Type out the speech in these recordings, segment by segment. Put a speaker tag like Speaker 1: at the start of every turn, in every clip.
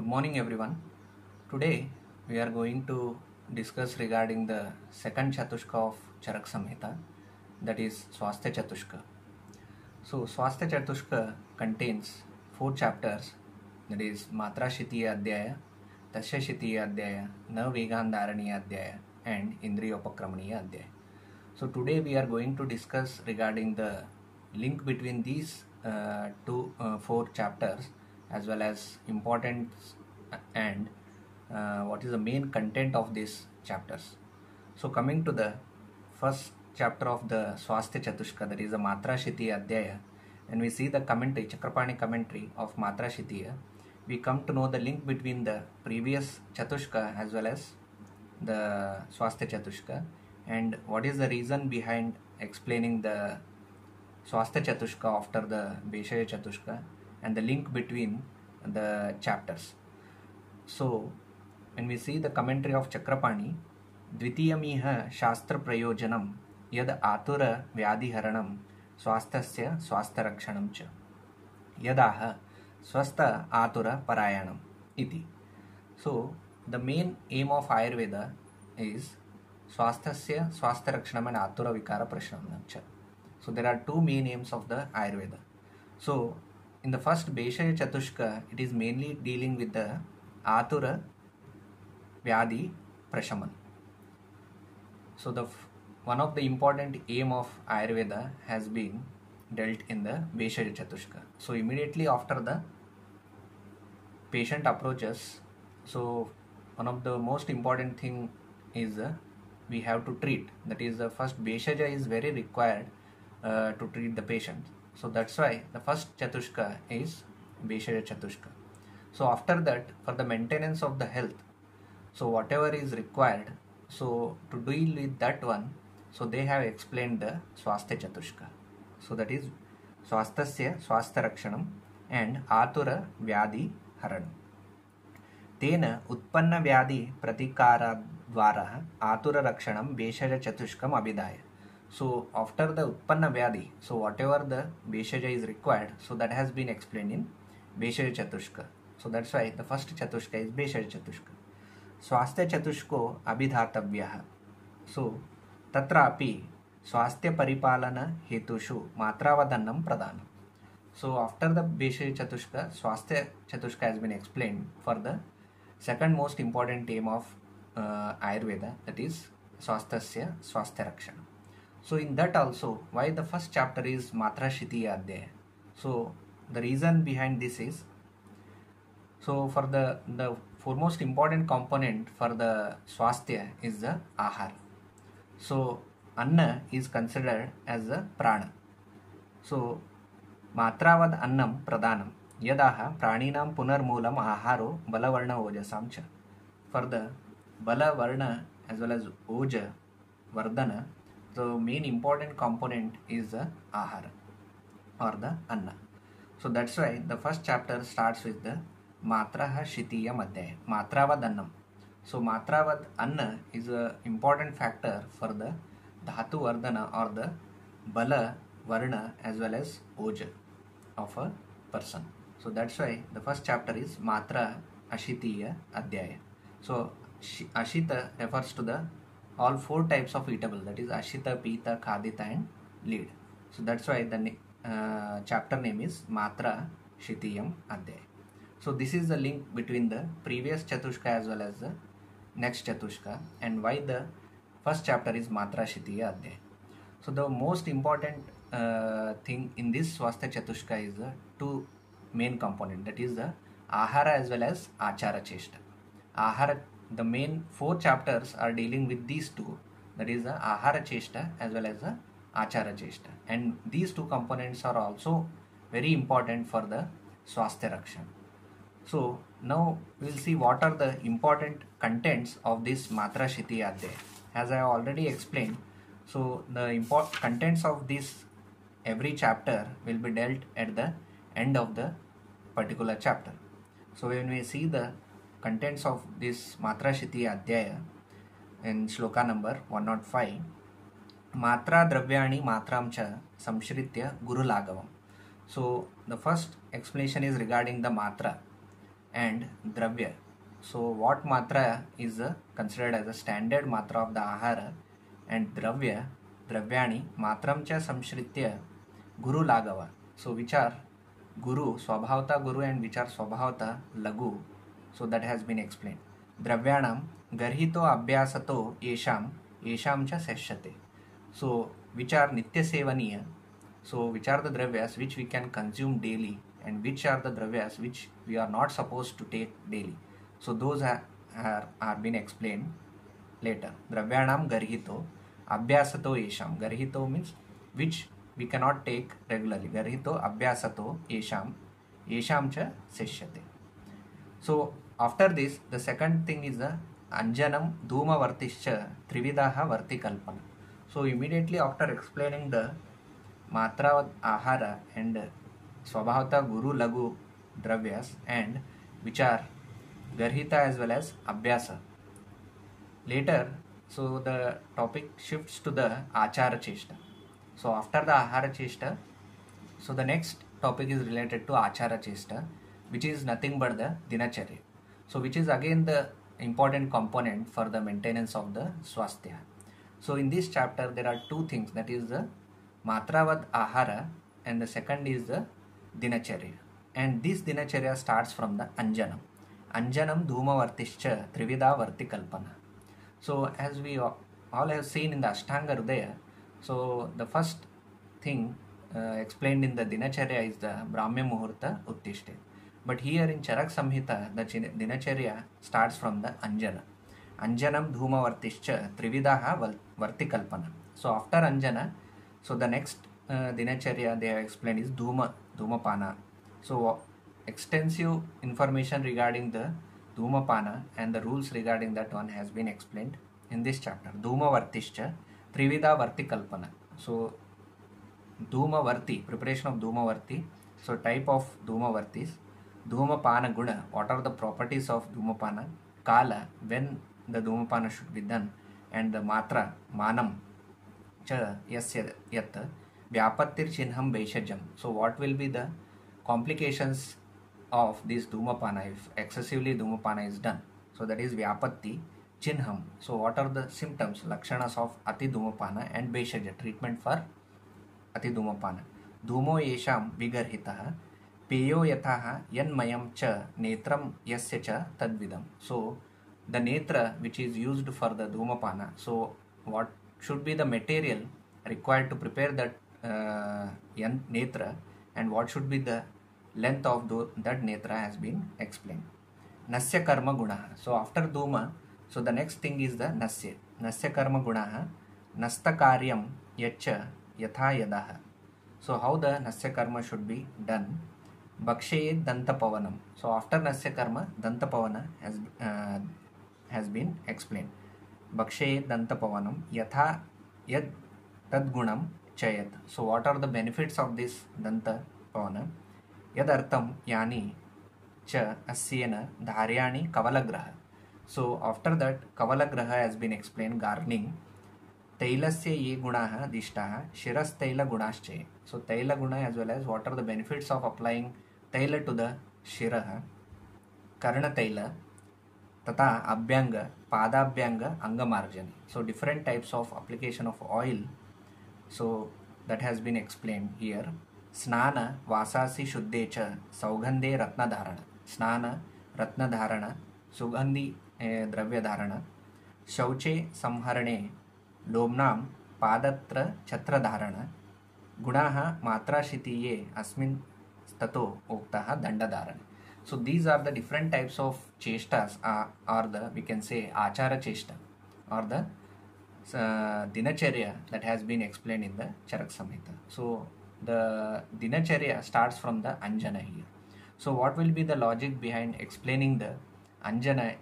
Speaker 1: Good morning, everyone. Today we are going to discuss regarding the second Chatushka of Charak Samhita, that is Swasthya Chatushka. So, Swasthya Chatushka contains 4 chapters, that is Matra Shitiya Adhyaya, Tasya Shitiya Adhyaya, Na Vegandharaniya Adhyaya, and Indriyopakramaniya Adhyaya. So, today we are going to discuss regarding the link between these 4 chapters, as well as importance and what is the main content of these chapters. So coming to the first chapter of the Swasthya Chatushka, that is the Matra Shitiya Adhyaya, and we see the commentary, Chakrapani commentary of Matra Shitiya, we come to know the link between the previous Chatushka as well as the Swasthya Chatushka, and what is the reason behind explaining the Swasthya Chatushka after the Bheshaya Chatushka, and the link between the chapters. So, when we see the commentary of Chakrapani, Dvitiyamiha Shastra Prayojanam Yad Atura Vyadhiharanam Swasthasya Swastharakshanam Cha Yadaha Swastha Atura Parayanam Iti. So, the main aim of Ayurveda is Swasthasya Swastharakshanam and Atura Vikara Prashanam Cha. So, there are two main aims of the Ayurveda. So, in the first Bheshaya Chatushka, it is mainly dealing with the Atura Vyadhi Prashaman. So one of the important aim of Ayurveda has been dealt in the Bheshaya Chatushka. So immediately after the patient approaches, so one of the most important thing is we have to treat. That is, the first Bheshaya is very required to treat the patient. So that's why the first Chatushka is Bheshaya Chatushka. So after that, for the maintenance of the health, so whatever is required, so to deal with that one, so they have explained the Swasthya Chatushka. So that is Swasthasya Swastharakshanam and Atura Vyadhi Haranam. Tena Utpanna Vyadhi Pratikara Dvara Atura Rakshanam Bheshaya Chatushkam Abhidaya. So after the Utpanna Vyadhi, so whatever the Bheshaya is required, so that has been explained in Bheshaya Chatushka. So that's why the first Chatushka is Bheshaya Chatushka. Swasthya Chatushko Abhidhatavyaha. So Tatrapi Swasthya Paripalana Hetushu Matravadannam Pradhanam. So after the Bheshaya Chatushka, Swasthya Chatushka has been explained for the second most important aim of Ayurveda, that is Swasthasya Swastharakshanam. So in that also, why the first chapter is Matra Shitiya Adhyaya? So the reason behind this is, so for the foremost important component for the Swasthya is the Ahara. So Anna is considered as the Prana. So Matravad Annam Pradhanam Yadaha Praninam Punarmulam Aharo Balavarna Ojasam Cha. For the Balavarna as well as Oja Vardhana, the main important component is the Ahara or the Anna. So that's why the first chapter starts with the Matraha Shitiya Adhyaya, Matravad Annam. So Matravad Anna is an important factor for the Dhatu Vardhana or the Bala Varna as well as Oja of a person. So that's why the first chapter is Matra Ashitiya Adhyaya. So Ashita refers to the all 4 types of eatable, that is Ashita, Pita, Khadita and Lead. So that's why the chapter name is Matra Shitiyam Adhyaya. So this is the link between the previous Chatushka as well as the next Chatushka, and why the first chapter is Matra Shitiya Adhyaya. So the most important thing in this Swasthya Chatushka is the 2 main component, that is the Ahara as well as Achara Cheshta. Ahara, the main 4 chapters are dealing with these 2, that is the Ahara Cheshta as well as the Achara Cheshta, and these 2 components are also very important for the Swasthya Rakshan. So now we will see what are the important contents of this Matra Shitiya Adhyaya. As I have already explained, so the contents of this every chapter will be dealt at the end of the particular chapter. So when we see the contents of this Matra Shitiya Adhyaya in shloka number 105, Matra Dravyani Matram Cha Samshritya Guru Lagavam. So the first explanation is regarding the Matra. and dravya. So what matra is considered as a standard matra of the ahara, and dravyani matram cha samshritya guru lagava. So which are guru swabhavata guru and which are swabhavata lagu. So that has been explained. Dravyanam garhito abhyasato yesham cha seshyate. So which are nitya sevaniya. So which are the dravyas which we can consume daily, and which are the dravyas which we are not supposed to take daily. So those are been explained later. Dravyanam garhito abhyasato yesham. Garhito means which we cannot take regularly. Garhito abhyasato yesham cha seshyate. So after this, the second thing is the anjanam dhuma vartischa trividaha vartikalpana. So immediately after explaining the matra ahara and swabhavata guru lagu dravyas, and which are garhita as well as abhyasa, later so the topic shifts to the achara cheshta. So after the ahara cheshta, so the next topic is related to achara cheshta, which is nothing but the dinacharya. So which is again the important component for the maintenance of the swasthya. So in this chapter there are two things, that is the matravad ahara and the second is the dinacharya. And this dinacharya starts from the anjanam dhumavartischa trivida vartikalpana. So as we all have seen in the Ashtanga Hridaya, so the first thing explained in the dinacharya is the Brahmya Muhurta Uttishte. But here in Charak Samhita, the dinacharya starts from the Anjanam Dhuma Vartischa Trividaha Vartikalpana. So after Anjana, so the next dinacharya they have explained is Dhumapana. So extensive information regarding the Dhumapana and the rules regarding that one has been explained in this chapter. Dhuma Vartischa Trivida Vartikalpana. So Dhuma Varti, preparation of Dhuma Varti. So type of Dhuma Vartis. Dhumapana Guna, what are the properties of Dhumapana? Kala, when the Dhumapana should be done, and the Matra, Manam, Cha, Yasya, Yat, Vyapattir Chinham Vaishajam. So what will be the complications of this Dhumapana if excessively Dhumapana is done? So that is Vyapatti Chinham. So what are the symptoms, Lakshanas of Ati Dhumapana and Vaishaja, treatment for Ati Dhumapana? Dhumo Yesham Vigarhitaha Peyo yathaha yanmayam cha netram yasya cha tadvidam. So the netra which is used for the dhumapana, so what should be the material required to prepare that netra, and what should be the length of that netra has been explained. Nasya karma gunaha. So after dhuma, so the next thing is the nasya. Nasya karma gunaha nasta karyam yacha yatha yadaha. So how the nasya karma should be done? Bhakshe Danta Pavanam. So after Nasya Karma, Danta Pavana has been explained. Bhakshe Danta Pavanam Yatha Yad Tadgunam Chayat. So what are the benefits of this Danta Pavana? Yadartham Yani Cha Asyena Dharyani Kavalagraha. So after that Kavalagraha has been explained, gardening. Tailasya ye gunaha dishtaha shiras taila gunasche. So taila guna as well as what are the benefits of applying taila to the shiraha, karna taila, tata abhyanga, padabhyanga, angamarjani. So different types of application of oil. So that has been explained here. Snana vasasi shuddhecha saugandhe ratna dharana. Snana ratna dharana, sugandhi dravya dharana, shauche samharane लोमनाम पादत्र छत्र धारण गुणाः मात्राशितीये अस्मिन् ततो उक्तः दंडधारण. So these are the different types of cheshtas, or the we can say achara cheshta, or the dinacharya that has been explained in the Charak Samhita. So the dinacharya starts from the anjana here. So what will be the logic behind explaining the anjana?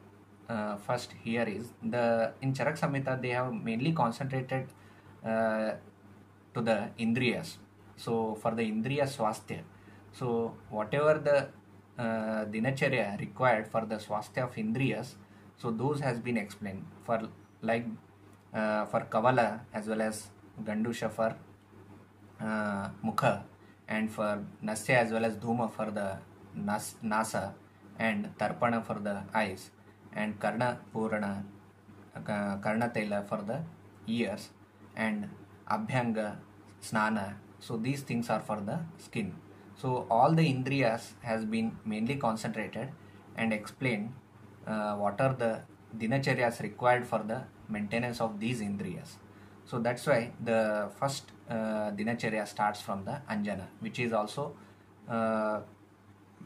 Speaker 1: First here is the in Charak Samhita they have mainly concentrated to the indriyas. So for the indriya swasthya, so whatever the dinacharya required for the swasthya of indriyas, so those has been explained for like for kavala as well as gandusha for mukha, and for nasya as well as dhuma for the nasa, and Tarpana for the eyes, and Karna Purana, Karna Tela for the ears, and Abhyanga, Snana. So these things are for the skin. So all the Indriyas has been mainly concentrated and explained what are the dinacharyas required for the maintenance of these Indriyas. So that's why the first dinacharya starts from the Anjana, which is also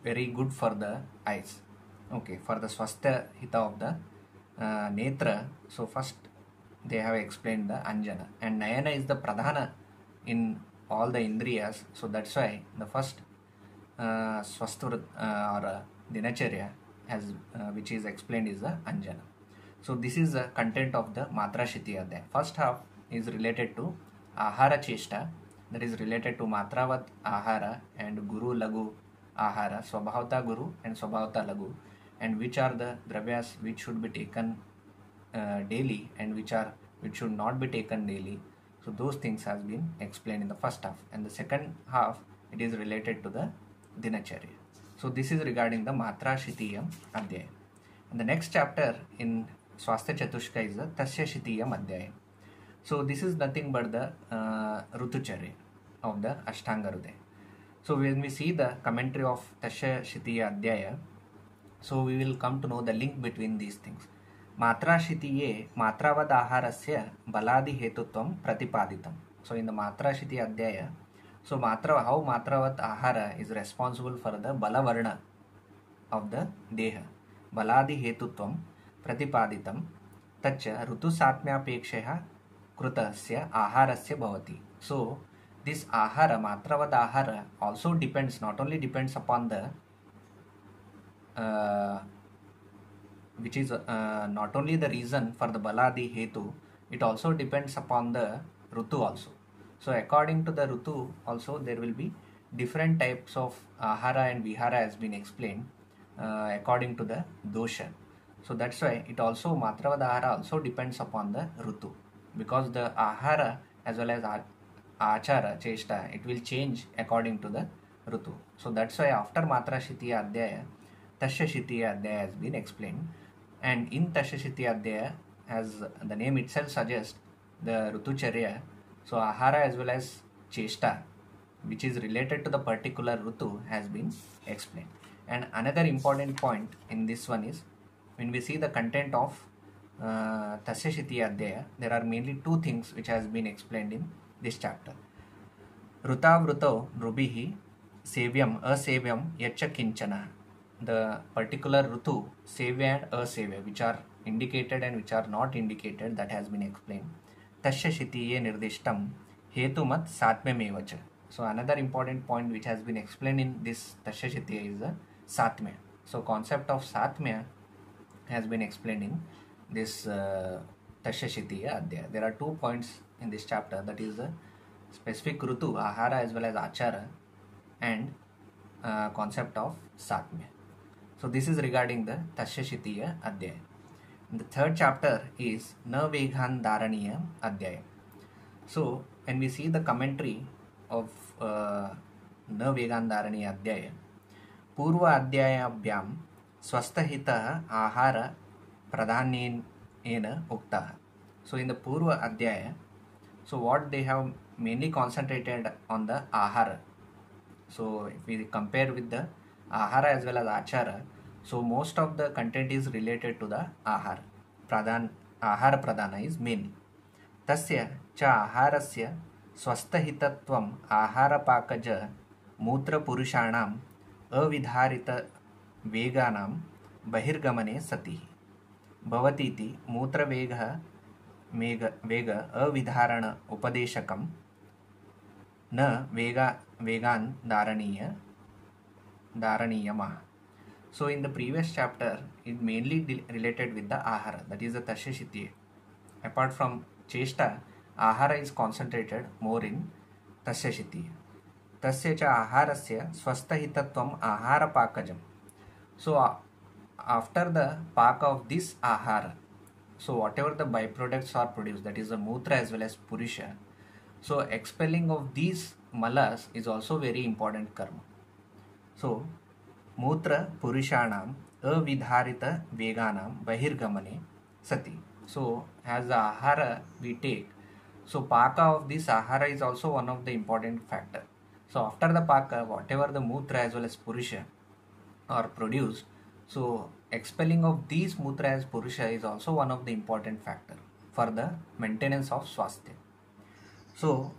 Speaker 1: very good for the eyes. Okay, for the Swastha Hita of the Netra, so first they have explained the Anjana, and Nayana is the Pradhana in all the Indriyas, so that's why the first Swasthur or Dinacharya has which is explained is the Anjana. So this is the content of the Matra Shiti Adhyaya. First half is related to Ahara Cheshta, that is related to Matravat Ahara and Guru Lagu Ahara, Swabhavata Guru and Swabhavata Lagu, and which are the dravyas which should be taken daily and which should not be taken daily. So those things has been explained in the first half, and the second half it is related to the Dinacharya. So this is regarding the Matra Shitiyam Adhyaya. And the next chapter in Swastha Chatushka is the Tasya Shitiyam Adhyaya. So this is nothing but the Rutucharya of the Ashtanga Hridaya. So when we see the commentary of Tasya Shitiya Adhyaya, so we will come to know the link between these things. Matra Shitiye Matravad Aharasya Baladi Hetutvam Pratipaditam. So in the Matra Shitiya Adhyaya, so how Matravat Ahara is responsible for the Balavarna of the Deha. Baladi Hetutvam Pratipaditam Tacha Rutu Satmyapeksheha Krutasya Aharasya Bhavati. So this Ahara, Matravad Ahara also depends, not only depends upon the which is not only the reason for the Baladi Hetu, it also depends upon the Rutu also. So according to the Rutu also there will be different types of Ahara and Vihara has been explained according to the Dosha. So that's why it also Matravad Ahara also depends upon the Rutu, because the Ahara as well as Achara, Cheshta, it will change according to the Rutu. So that's why after Matra Shitiya Adhyaya, Tasya Shitiya Adhyaya has been explained. And in Tasya Shitiya Adhyaya, as the name itself suggests, the Rutucharya, so Ahara as well as Cheshta, which is related to the particular Rutu, has been explained. And another important point in this one is, when we see the content of Tasya Shitiya Adhyaya, there are mainly two things which has been explained in this chapter. Rutavruto Rubihi Sevyam Asevyam Yacha Kinchana. The particular Rutu, Sevya and Asevya, which are indicated and which are not indicated, that has been explained. Tasya Shitiye Nirdishtam Hetumat Satmyamevacha. So another important point which has been explained in this Tasya Shitiya is the Satmya. So concept of Satmya has been explained in this Tasya Shitiya Adhyaya. There are 2 points in this chapter, that is the specific Rutu, Ahara as well as Achara, and concept of Satmya. So this is regarding the Tasya Shitiya Adhyaya. The third chapter is Na Veghan Dharaniya Adhyaya. So when we see the commentary of Na Veghan Dharaniya Adhyaya, Purva Adhyayabhyam Swasthahita Ahara Pradhanena Uktaha. So in the Purva Adhyaya, so what they have mainly concentrated on the Ahara. So if we compare with the Ahara as well as Achara, so most of the content is related to the Ahara. Ahara Pradhana is main. Tasya cha Aharasya Swasthahitatvam Ahara Pakaja Mutra Purushanam Avidharita Veganam Bahirgamane Sati Bhavatiti Mutra Vega Avidharana Upadeshakam Na Vegan Dharaniyama. So in the previous chapter, it mainly related with the Ahara, that is the Tasya Shitiya. Apart from Cheshta, Ahara is concentrated more in Tasya Shitiya. Tasya cha Aharasya Swasthahitatvam Ahara Pakajam. So after the Paka of this Ahara, so whatever the byproducts are produced, that is the Mutra as well as Purusha, so expelling of these malas is also very important karma. So मूत्र पुरुषाणाम् अविधारित वेगानां बहिर्गमने sati. So as the ahara we take, so paka of this ahara is also one of the important factor. So after the paka, whatever the mutra as well as purusha are produced, so expelling of these mutra as purusha is also one of the important factor for the maintenance of swasthya. So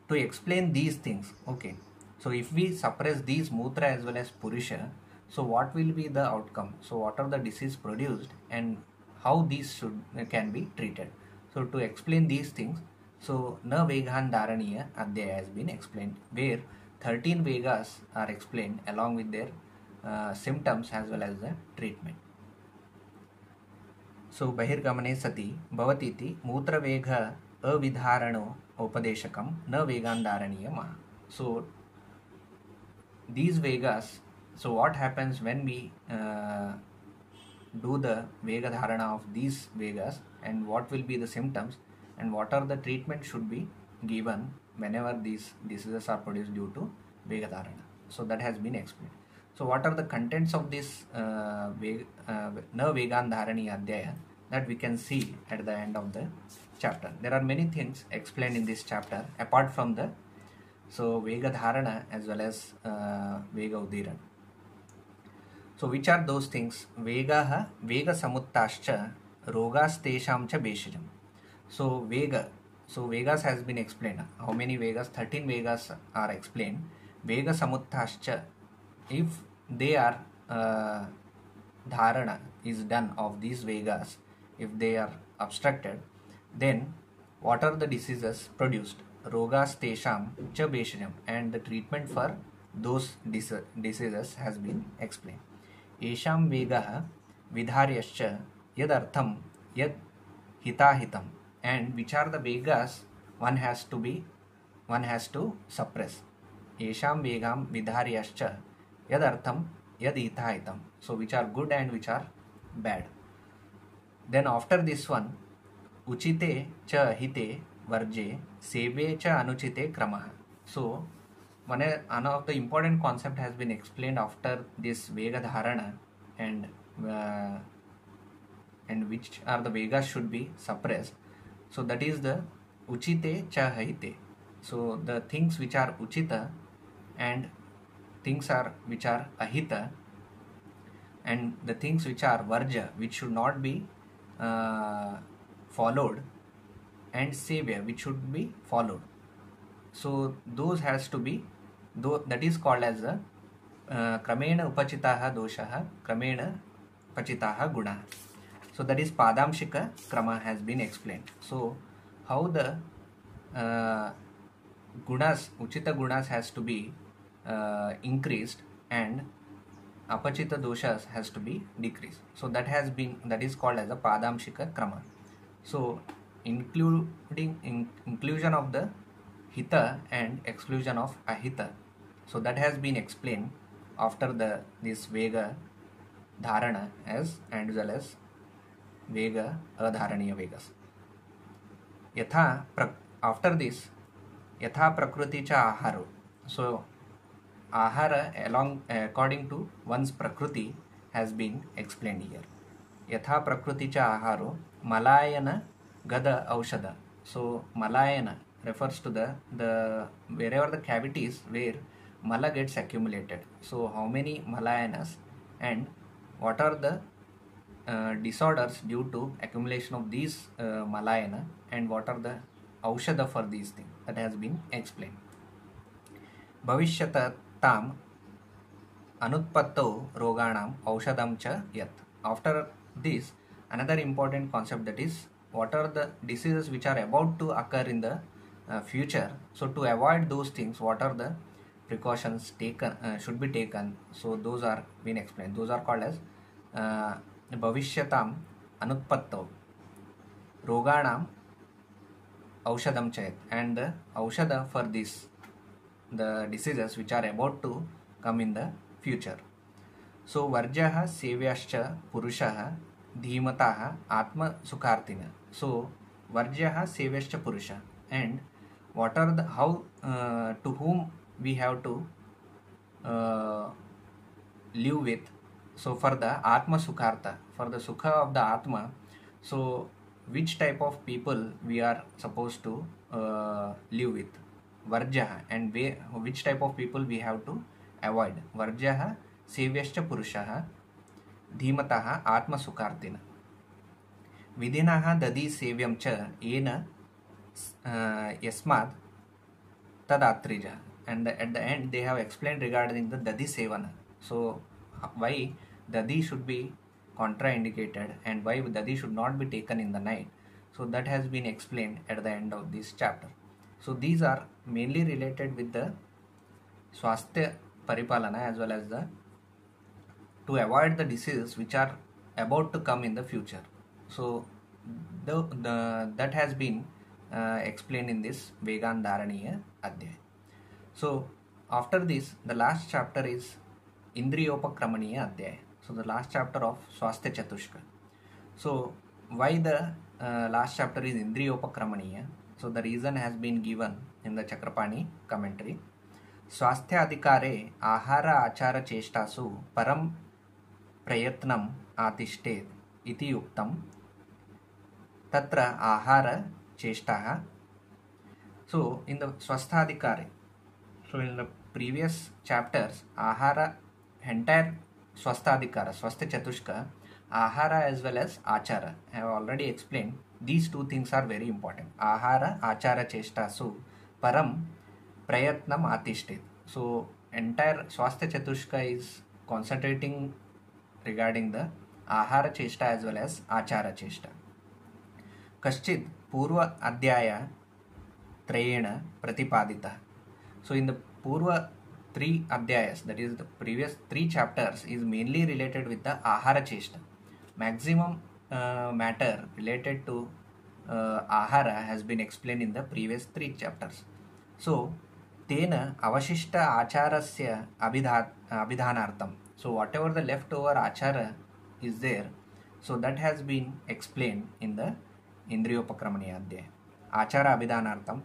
Speaker 1: to explain these things, okay, so if we suppress these mutra as well as purusha, so what will be the outcome? So what are the disease produced and how these can be treated? So to explain these things, so na vegan dharaniya adhyaya has been explained, where 13 vegas are explained along with their symptoms as well as the treatment. So bahirgamane sati bhavatiti mutra vega avidharano upadeshakam na vegan dharaniya. So these vegas, so what happens when we do the vega dharana of these vegas, and what will be the symptoms and what are the treatment should be given whenever these diseases are produced due to vega dharana. So that has been explained. So what are the contents of this na vegan dharani adhyaya, that we can see at the end of the chapter. There are many things explained in this chapter apart from the vega dharana as well as vega udiran. So which are those things? Vega samuttascha rogas tesham cha beshajam. So vega, so vegas has been explained. How many vegas? 13 vegas are explained. Vega samuttascha, if they are dharana is done of these vegas, if they are obstructed, then what are the diseases produced? Rogas tesham cha beshajam, and the treatment for those diseases has been explained. Esham vegah vidharyascha yadartham yad hitahitam, and which are the vegas one has to suppress. Esham vegam vidharyascha yadartham yad hitahitam, so which are good and which are bad. Then after this one, uchite cha hite varje seve cha anuchite kramaha. So one of the important concept has been explained after this vega dharana, and which are the vegas should be suppressed. So that is the uchite cha hite. So the things which are uchita and things are which are ahita, and the things which are varja, which should not be followed, and sevya, which should be followed. So those has to be, that is called as a kramena upachitaha doshaha kramena pachitaha gunaha. So that is padamshika krama has been explained. So how the gunas, uchita gunas has to be increased and apachita doshas has to be decreased. So that is called as a padamshika krama. So inclusion of the hita and exclusion of ahita. So that has been explained after this vega dharana as well as vega adharaniya vegas. After this, yatha prakriti cha aharo. So ahara according to one's prakriti has been explained here. Yatha prakriti cha aharo malayana gada aushada. So malayana refers to the wherever the cavities where mala gets accumulated. So how many malayanas and what are the disorders due to accumulation of these malayana, and what are the aushada for these things, that has been explained. Bhavishyata tam anutpatto roganam aushadam cha yat. After this, another important concept, that is what are the diseases which are about to occur in the future. So to avoid those things, what are the precautions should be taken? So those are being explained. Those are called as bhavishyatam anutpatto roganam aushadam chayat, and the aushada for the diseases which are about to come in the future. So varjaha sevyascha purushaha dhimataha atma sukhartina. So varjaha sevyascha purusha, and what are to whom we have to live with. So for the Atma Sukhartha, for the Sukha of the Atma, so which type of people we are supposed to live with? Varjaha, and which type of people we have to avoid? Varjaha, Sevyascha Purushaha, Dhimataha, Atma Sukhartina. Vidinaha Dadi Sevyam Cha, Ena Yasmad Tadatrija. And at the end, they have explained regarding the Dadi Sevana. So, why Dadi should be contraindicated and why Dadi should not be taken in the night. So, that has been explained at the end of this chapter. So, these are mainly related with the Swasthya Paripalana as well as the to avoid the diseases which are about to come in the future. So, that has been explained in this Vegandaraniya Adhyaya. So, after this, the last chapter is Indriyopakramaniya Adhyaya. So, the last chapter of Swasthya Chatushka. So, why the last chapter is Indriyopakramaniya? So, the reason has been given in the Chakrapani commentary. Swasthya Adhikare Ahara Achara Cheshtasu Param Prayatnam Atishtet Iti Yuktam Tatra Ahara Cheshtaha. So, in the Swasthya Adhikare, so in the previous chapters, Ahara, entire Swasthadhikara, Swasthya Chatushka, Ahara as well as Achara, I have already explained. These two things are very important. Ahara, Achara, Cheshtasu, Param, Prayatnam, Atishtit. So, entire Swasthya Chatushka is concentrating regarding the Ahara Cheshta as well as Achara Cheshta. Kaschid Purva Adhyaya Trayena Pratipadita. So in the Purva 3 Adhyayas, that is the previous 3 chapters, is mainly related with the Ahara Cheshta. Maximum matter related to Ahara has been explained in the previous 3 chapters. So, Tena Avashishta Acharasya Abhidhanartam. So whatever the leftover Achara is there, so that has been explained in the Indriyopakramaniya Adhyaya. Achara Abhidhanartam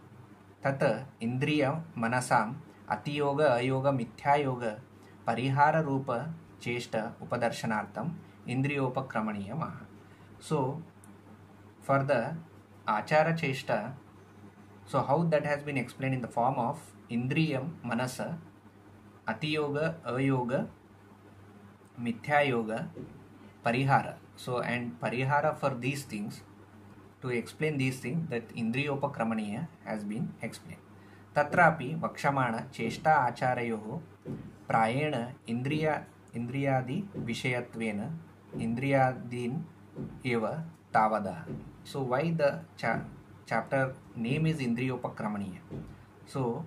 Speaker 1: Tata Indriya Manasam Atiyoga Ayoga Mithyayoga Parihara Rupa Cheshta Upadarsanartam Indriyopakramaniya Maha. So, for the Achara Cheshta, so how that has been explained in the form of Indriyam Manasa Atiyoga Ayoga Mithyayoga Parihara. So, and Parihara for these things, to explain these things, that Indriyopakramaniya has been explained. Tatrapi Vakshamana Cheshta Acharayoho Prayena Indriyadi Vishayatvena Indriyadin Eva Tavada. So, why the chapter name is Indriyopakramaniya? So,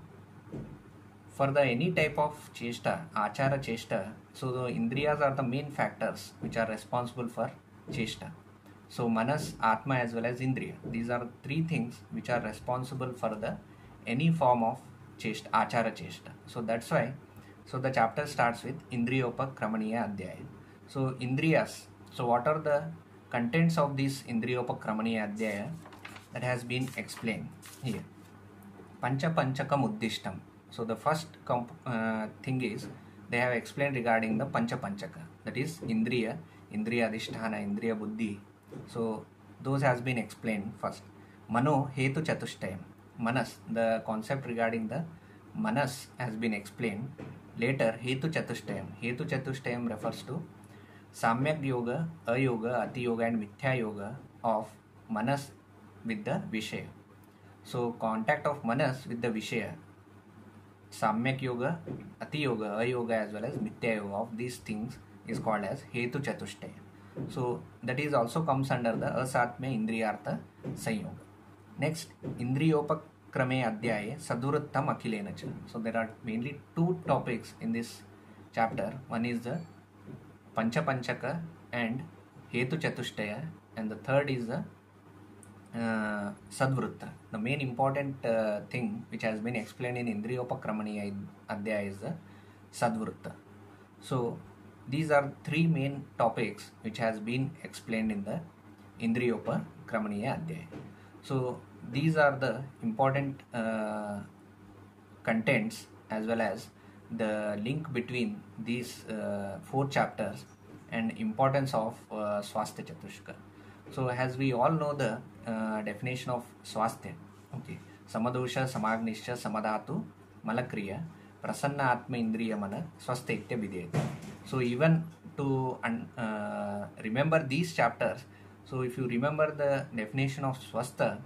Speaker 1: for the any type of cheshta, achara cheshta, so the indriyas are the main factors which are responsible for cheshta. So manas, atma as well as indriya. These are 3 things which are responsible for the any form of cheshta, achara cheshta. So that's why, so the chapter starts with Indriyopakramaniya Adhyaya. So indriyas, so what are the contents of this Indriyopakramaniya Adhyaya? That has been explained here. Pancha Panchakam Uddishtam. So the first thing is, they have explained regarding the Pancha Panchaka, that is Indriya, Indriya Adhisthana, Indriya Buddhi. So those has been explained first. Mano Hetu Chatushtayam. Manas, the concept regarding the Manas has been explained. Later, Hetu Chatushtayam. Hetu Chatushtayam refers to Samyak Yoga, Ayoga, Ati Yoga and Mithya Yoga of Manas with the Vishaya. So contact of Manas with the Vishaya, Samyak Yoga, Ati Yoga, Ayoga as well as Mithya Yoga of these things is called as Hetu Chatushtaya. So that is also comes under the Asatmya Indriyartha Sanyoga. Next, Indriyopakrame Adhyaye Sadhurattam Akhilenacha. So there are mainly 2 topics in this chapter. One is the Pancha Panchaka and Hetu Chatushtaya, and the third is the Sadvrutta. The main important thing which has been explained in Indriyopakramaniya Adhyaya is the Sadvrutta. So these are 3 main topics which has been explained in the Indriyopakramaniya Adhyaya. So these are the important contents as well as the link between these four chapters and importance of Swasthya Chatushka. So as we all know the definition of Swasthya, okay, Samadosha, Samagnisha, Samadhatu, Malakriya, Prasanna Atma Indriya Mana, Swasthaitya Videta. So even to remember these chapters, so if you remember the definition of Swastha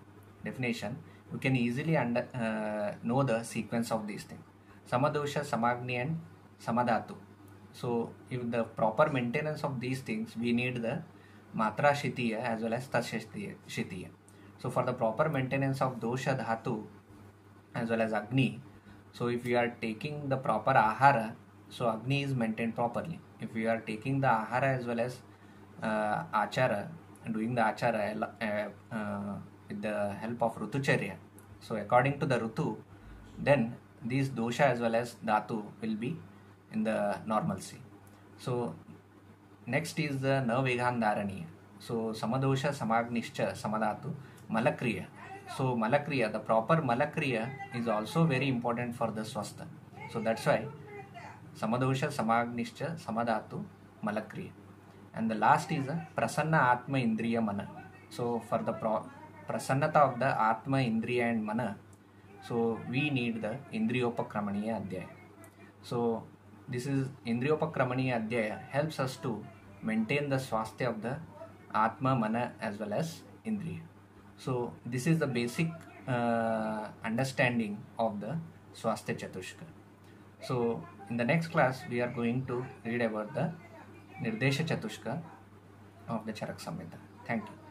Speaker 1: definition, you can easily know the sequence of these things. Samadosha, Samagni and Samadhatu. So if the proper maintenance of these things, we need the Matra Shitiya as well as Shitiya. So for the proper maintenance of Dosha Dhatu as well as Agni, so if we are taking the proper Ahara, so Agni is maintained properly. If we are taking the Ahara as well as Achara, doing the Achara with the help of Rutucharya, so according to the Rutu, then these Dosha as well as Dhatu will be in the normalcy. So next is the Naveghan Dharaniya. So Samadosha, Samagnischa, Samadhatu, Malakriya. So Malakriya, the proper Malakriya is also very important for the Swastha. So that's why Samadosha, Samagnischa, Samadhatu, Malakriya. And the last is the Prasanna Atma Indriya Mana. So for the Prasannata of the Atma, Indriya and Mana, so we need the Indriyopakramaniya Adhyaya. So this is Indriyopakramaniya Adhyaya helps us to maintain the Swasthya of the Atma, Mana as well as Indriya. So this is the basic understanding of the Swasthya Chatushka. So in the next class we are going to read about the Nirdesha Chatushka of the Charak Samhita. Thank you.